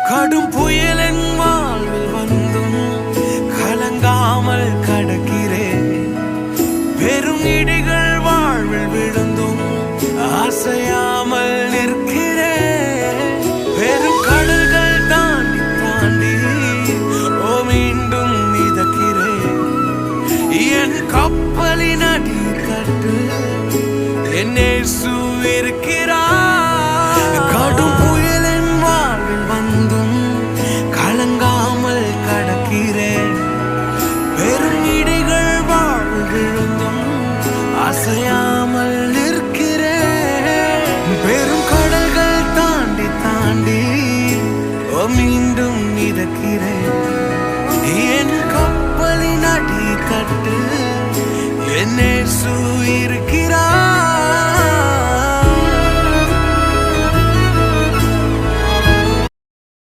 கடும் புயலின் வாழ்வில் வந்தும் கலங்காமல் கடக்கிறேன். பெரும் இடிகள் வாழ்வில் விழுந்தும் அசையாமல் நிற்கிறேன். பெரும் கடல்கள் தாண்டி தாண்டி மீண்டும் மிதக்கிறேன். என் கப்பலின் அடித்தட்டு என் இயேசு இருக்கிறார். கடும் புயலின் வாழ்வில் வந்தும் கலங்காமல் கடக்கிறேன். பெரும் இடிகள் வாழ்வில் விழுந்தும் அசையாமல் நிற்கிறேன். பெரும் கடல்கள் தாண்டி தாண்டி மீண்டும் மிதக்கிறேன். என் கப்பலின் அடித்தட்டு என் இயேசு இருக்கிறார்.